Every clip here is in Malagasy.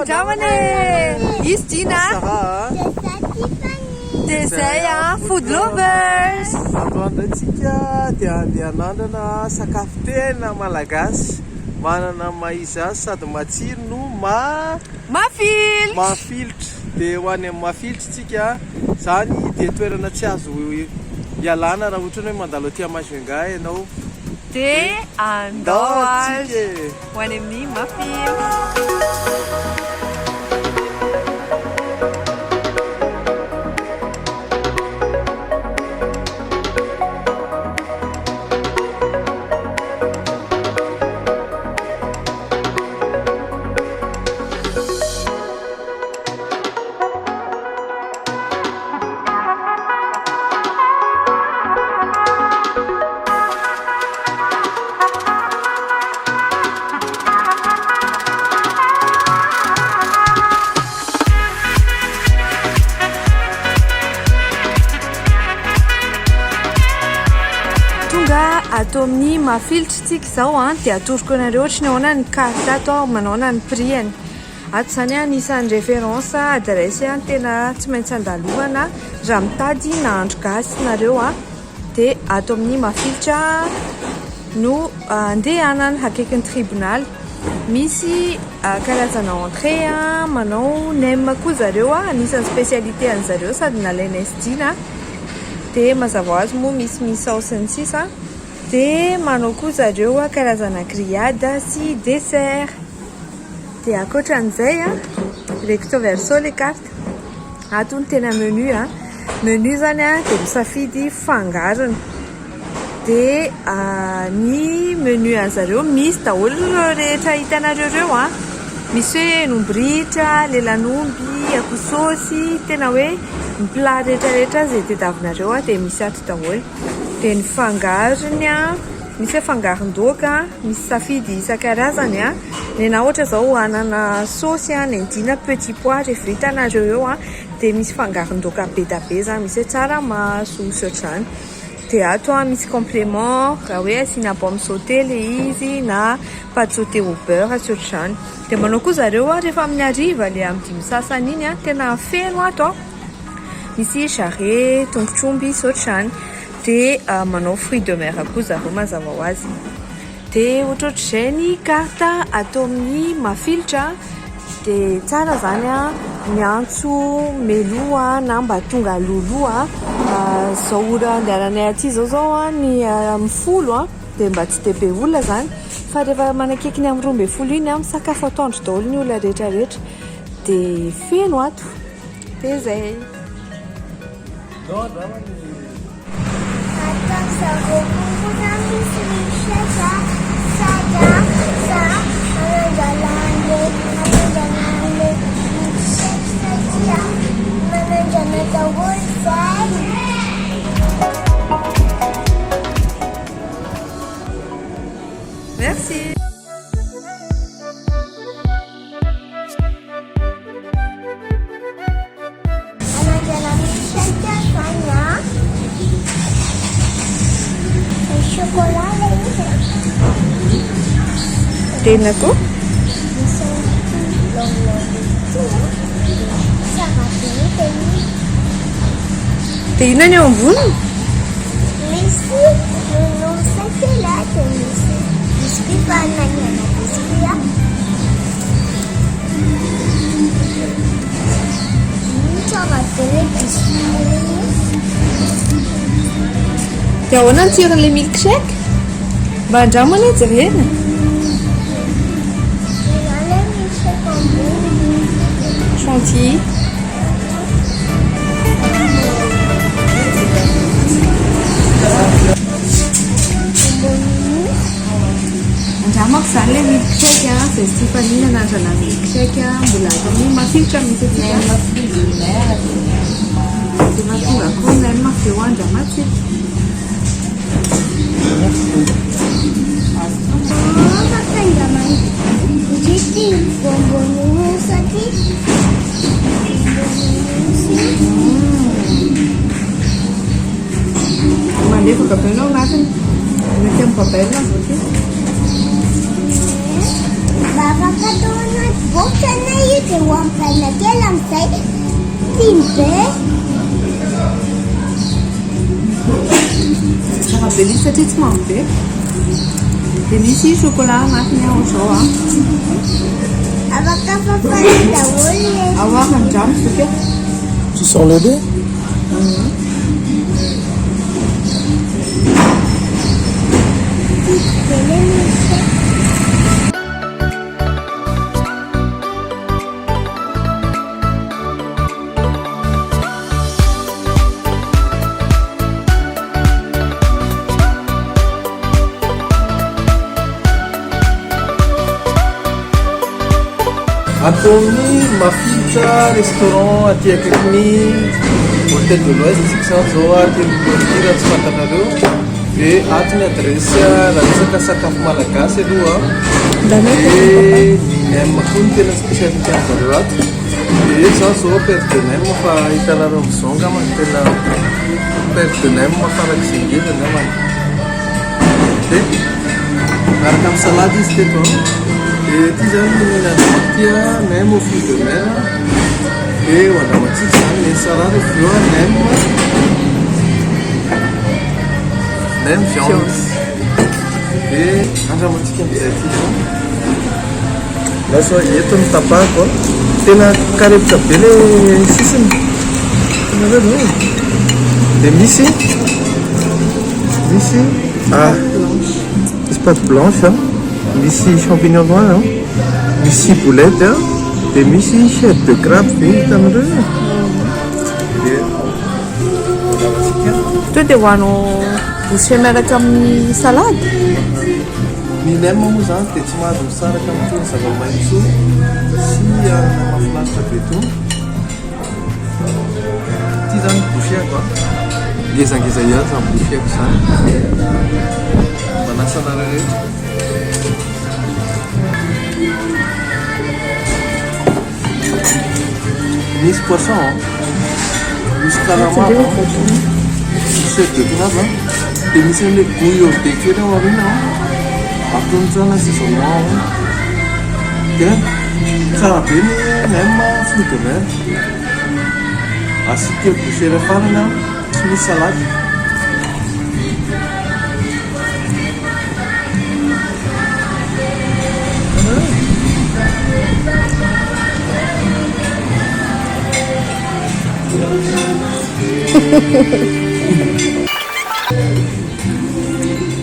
Dramana izy Dina dia zay food lovers. Atoandro antsika dia andeha hanandrana sakafo tena malagasy manana maha-izy azy sady matsiro no mafilotra. Dia ho any amin'ny mafilotra tsika zany dia toerana tsy azo ialana raha ohatra hoe mandalo aty Majunga ianao dia andao azy ho any amin'ny mafilotra. Atao amin'ny mafilotra tsika izao dia atoroko anareo ohatra ny ahoana ny carte ato manaona ny prix-any. Ato zany anisan'ny référence adresse tena tsy maintsy andalovana raha mitady nahandro gasy nareo dia ato amin'ny mafilotra no andehanana akaikin'ny tribunal. Misy karazana entrée manao nem koa zareo anisan'ny spécialité an'zareo sady nalaina esdina dia mazava ho azy moa misy saosy ny sisa. Dia manao koa zareo karazana grillade sy dessert. Dia ankoatran'izay recto verso les cartes. Ato ny tena menu menu zany dia misafidy fangarony. Dia ny menu an'zareo misy daholo rehetra hitanareo reo misy hoe henom-boritra, lelan'omby, akoho saosy, tena hoe ny plat rehetrarehetra izay tediavinareo dia misy ato daholo. Dia ny fangarony misy hoe fangaron-daoka, misy safidy isan-karazany na ohatra zao anana saosy nendina petit pois rehefa hitanareo eo dia misy fangaron-daoka be da be zany, misy hoe tsaramaso sy ohatr'izany. Dia ato misy complément raha hoe asiana pomme sauté le izy na pâte sauté au beurre sy ohatr'izany. Dia manao koa zareo rehefa amin'ny hariva le amin'ny 5 sasany iny tena feno ato misy jarret, tongotr'omby sy ohatr'izany. Dia manao fruits de mer koa zareo mazava ho azy. Dia ohatrohatr'izay ny carte atao amin'ny mafilotra dia tsara zany miantso melo na mba tonga lolo zao ora andehananay aty zao ny amin'ny folo dia mba tsy dia be olona zany fa rehefa manakaiky ny amin'ny 12 iny misakafo atoandro daholo ny olona rehetrarehetra dia feno ato. Dia zay merci. Tena ko? Dia ina ny eo ambony? Misy nosaka lahat misy pipana ny biscuit. Tsara be biscuit. Dia ahoana ny tsiron'ilay milkshake? Mba andramana jerena. Chantilly. Andramako izany ilay milkshake izay Stéphanie nanandrana milkshake mbola atao amin'ny mafilotra misy dia mahatonga koa nem feo andramatsika. Mandefa kabelo ao anatiny. Mety amin'ny babel azy afaka atao anaty box na io dia hoampiana kely amin'izay tiny be. Tsara be izy satria tsy mamy be. Dia misy chocolat agnatiny ao zao a. Afaka fafana daholo le. Ahoana ny drano sao ke? Tu sens le lait? Tele misy. Atao amin'ny Mafilotra restaurant aty akaikin'ny Hôtel de l'Ouest isika zany zao aty amin'ny raha tsy fantanareo. Dia ato ny adresy raha resaka sakafo malagasy aloha dia ny nem koa ny tena spécialité an'zareo ato. Dia zao zao perte de nem fa hitanareo amin'izao angamba ny tena perte de nem farak'izay ngezany amany. Dia miaraka amin'ny salade izy teto. Et ty zany mihinanatia nem aux fruits de mer. Et ho andramantsika zany ny salade avy eo nem viande. Et andramantsika amin'izay ty zao. Lasa eto ny tapahako tena karepotra be le sisiny. Hitanareo dia misy misy pâte blanche. Misy champignon noir, misy boulette, dia misy chèvre de crabe be hitanareo. Dia To dia hoanao boucher miaraka amin'ny salade. ny nem moa zany dia tsy mahazo misaraka amin'itony zava-maitso sy mahafinaritra be itony. Ty zany boucherko ngezangeza ihany zany boucherko zany. Manasanareo rehetra. Misy poisson, misy calamar, misy de crabe, dia misy an'ilay bouillon be kely ao aoriana atontsana saisonnement. Dia tsara be ny nem fruits de mer. Asika boucher farany tsy misy salade.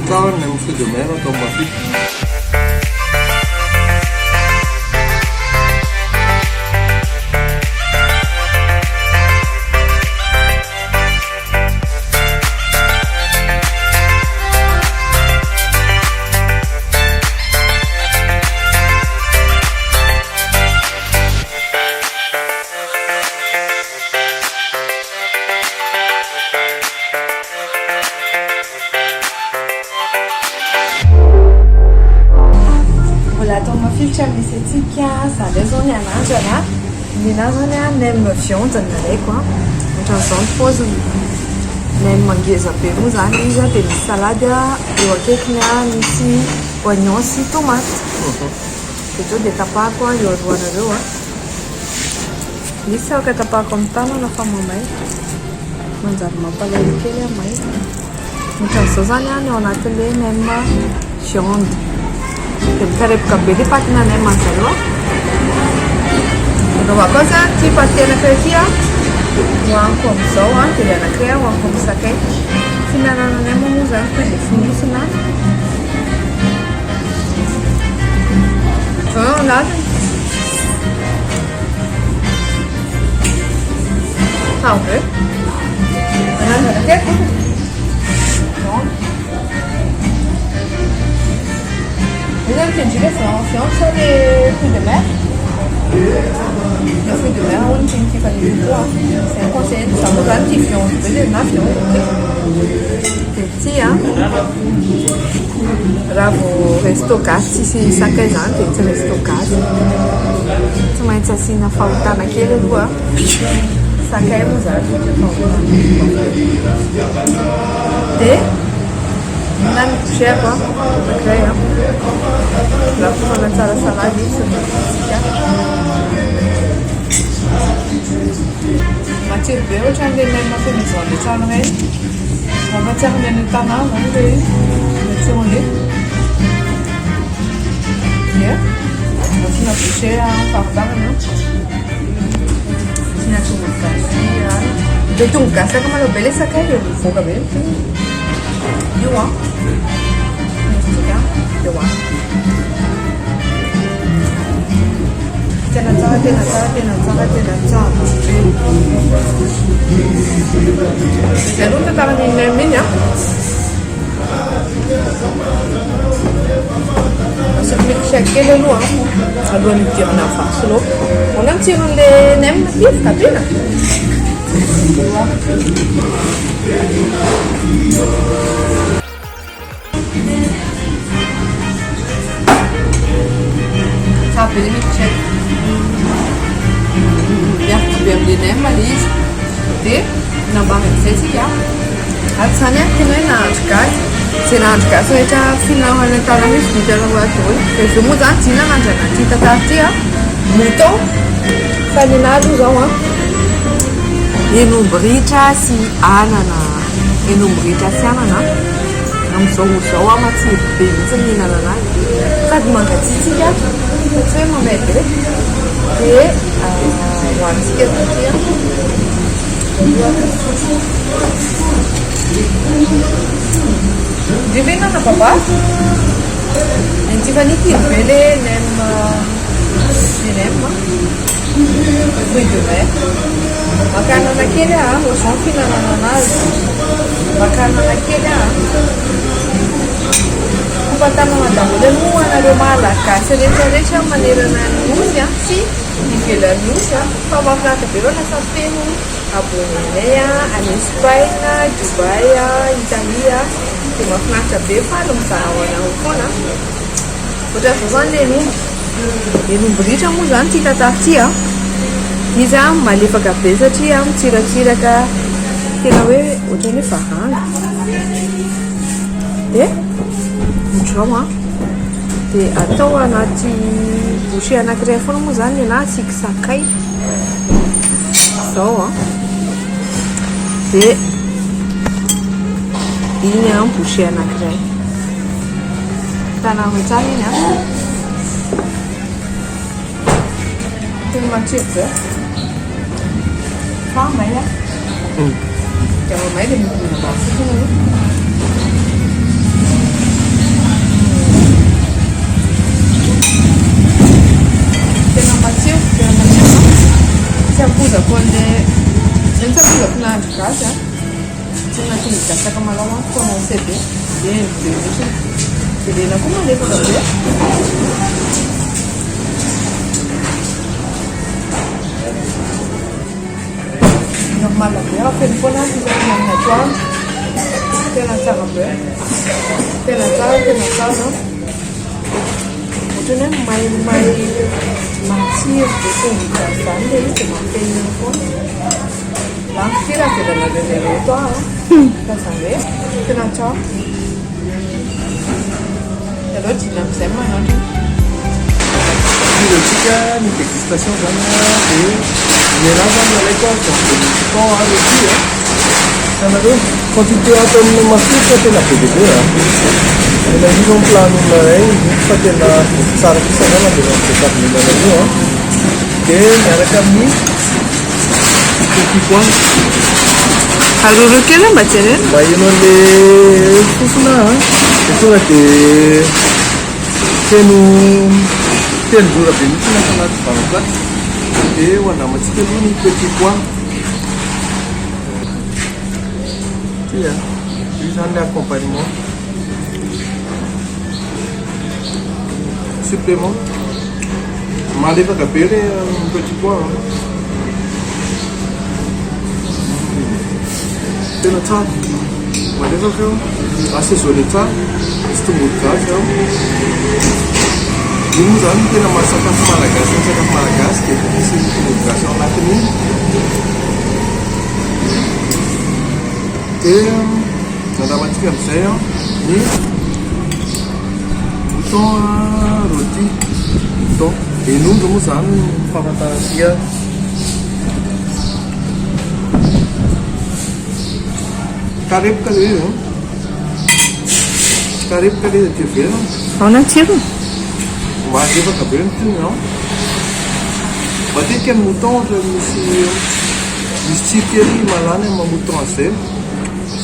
Tsara nem fruits de mer atao Mafilotra. Atao Mafilotra misy atsika zany zao ny ananjy ninazy zany a nem viande ny alaiko a. Ohatran'izao ny paoziny. Nem ngeza be moa zany izy a. Dia misy salade eo akaikiny a, misy oignon sy tomate. Dia to dia tapahako eo alohanareo a. Misy afaka tapahako amin'ny tanana fa mamay. Manjary mampalahelo kely may. Ohatran'izao zany a ny ao anatin'ilay nem viande. Dia mikarepoka be ilay patina nem an'zareo a. Anaovako azy a ty paty anankiray ty a hohaniko amin'izao a. Dia ilay anankiray hohaniko amin'ny sakay. Fihinanana nem moa zany to dia fonosina. Anatiny. Salve. Anatiny. Vous avez fait du viande sur les fruits de mer. Les fruits de mer, on tient qui fait du bois. C'est un conseil de savoir un petit viande. Vous voulez ma viande. C'est petit, hein. Bravo, resto cast. Si c'est 5 ans, c'est resto cast. Tu m'as dit assim na falta naquele lugar. Saquemos a gente. De Ana ny bouchère anankiray a lafomana tsara salady izy matsiro be ohatran'le nem maison le tsara reny mampatsiaro ny any tanàna zany le matsiron'le ia masina bouchère fahafarana masina tongolo gasy le tongolo gasy aka malao be le sakay le mivoaka be io a mistika de wa tena tsara tena tsara tena tsara tena tsara dia aloha tantarany nem iny a asiako milkshake kely aloha alohan'ny idirana vaso loha ona ny tsiron'le nem matifika bena sabe le milkshake miaraka be amin'le nem le izy dia nambany amin'izay tsika aty zany a tena hoe nahandro gasy zay nahandro gasy rehetra fihinanana tanana izy vitanao atoy fa izy moa zany dina nandrana ty tatarity a mouton fa ny anahy aloha zao a hen'omby ritra sy anana hen'omby ritra sy anana amin'izao zao a matsiro be mihitsy mihinana anazy sady mangatsiatsika fa tsy hoe mamedy re dia hoantsika satria dia venana baba Tiffany tiny be le nem fruit de mer maka anana kely a ohatrany fihinanana anazy maka anana kely a kompatanana daholo aloha anareo malagasy rehetrarehetra manerana ny osy a sy ivelan'ny osy a fa mahafinaritra be reo lasa feno abonenay a any Espagne Dubai a Italia dia mahafinaritra be fa alo mizahahoana ho foana ohatran'izao zany le hen'omby ritra moa zany ty tatarity a izy a malefaka be satria mitsiratsiraka tena hoe ohatrany hoe varanga dia ohatrao a dia atao anaty bouchée anankiray foana moa zany na asiaka sakay izao a dia iny a bouchée anankiray tanàna tsara iny a tena matsiro be fa may a dia mamay dia mihinana fotsiny tena matsiro tsy ampozako an'le zany tsy ampozako nahandro gasy a tsy natongolo gasy aka malao a commencé be dia be mihitsy dia lena koa malefaka be normal be raha feno foana fihinanana amin'ny atoandro tena tsara be tena tsara ohatrany hoe maimay matsiro dia tongolo gasy zany le izy dia mampihina foana lany ty raha velana lereto a fa zany hoe tena tsara aloha dina amin'izay manandro Tsika ny dégustation zany dia miena zany alaiko a temps arrêté a sanareo quantité atao amin'ny mafilotra tena be bebe a tena io ny planona ray fa tena tsara fisarana dia mampiakaminana io a dia miaraka amin'ny petit pois aroro kely mba jerena mba ino an'le fofona a dia tonga dia feno telozora be mihitsy nasa anaty varaplaty dia hoandramantsika aloha ny petit pois tia io zany le accompagnement supplément malefaka be le petit pois tena tsara malefaka eo assaisonné tsara misy tongolo gasy ao io moa zany tena mahasakafo malagasy ny sakafo malagasy dia misy tongolo gasy ao anatin'iny dia nandramantsika amin'izay a ny ny bouton rôti bouton enondro moa zany fahafantarantia karepoka le izy karepoka le izy aty velona ao na tsirony mahalefaka be ny tony ao matetika ny mouton ohatra misy tsikery malany amin'ny mouton azay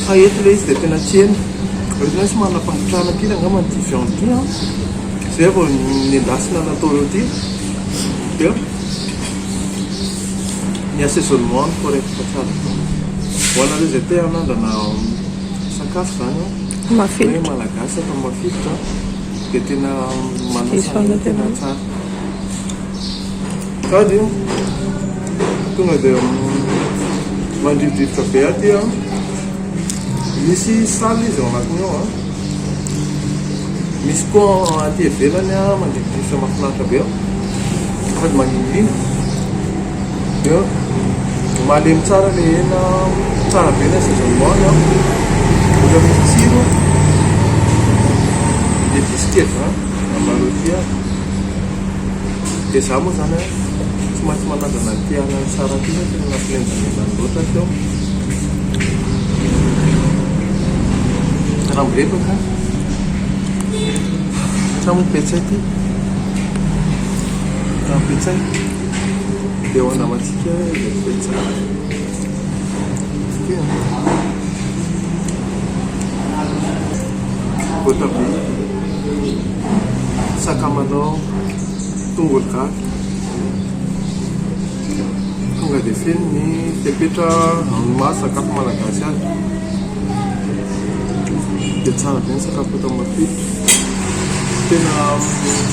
fa eto le izy dia tena tieny ohatrany sy manana fangotrahana kely angamba ny ty viande ty zay vao nendasina natao reo ty dia ny assaisonnement ny correct fa tsara ho anareo izay te hanandrana sakafo zany mafilotra hoe malagasy atao mafilotra dia tena manasana tena tsara sady tonga dia mandrivodrivotra be aty misy saly izy ao anatiny ao misy koa aty ivelany mandrivodrivotra mahafinaritra be ao sady maninilina dia malemy tsara le hena tsara be ny assaisonnement otra misy tsiro dia bisikety amaroti dia za moa zany tsy maintsy manandrana ny tiana tsara ty tena nafilenjanenany loatra teo raha mirebaka sa mo petsay ty raha petsay dia ho anamatsika petsay voatabia sakamalao tongolo gasy tonga dia feno ny tepetra amin'ny maha sakafo malagasy azy dia tsara be ny sakafo atao mafilotra tena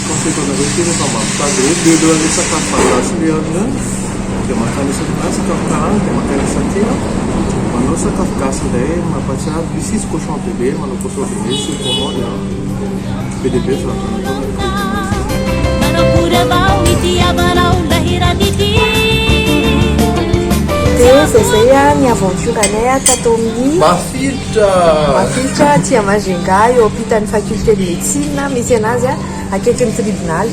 conseil anareo ty rehefa mampitady hoe lelo le sakafo malagasy le azony dia makanisa sakafo karana dia makanisa tia manao sakafo gasy indray mampatsiaro misy cochon bebe manao cochon bebe sy commande be dia be dia zay ny aventure anay tato amin'ny mafilotra tia Majunga eo ampitan'ny faculté de médecine misy anazy akaiky ny tribunal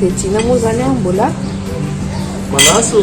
dia tiana moa zany mbola manaso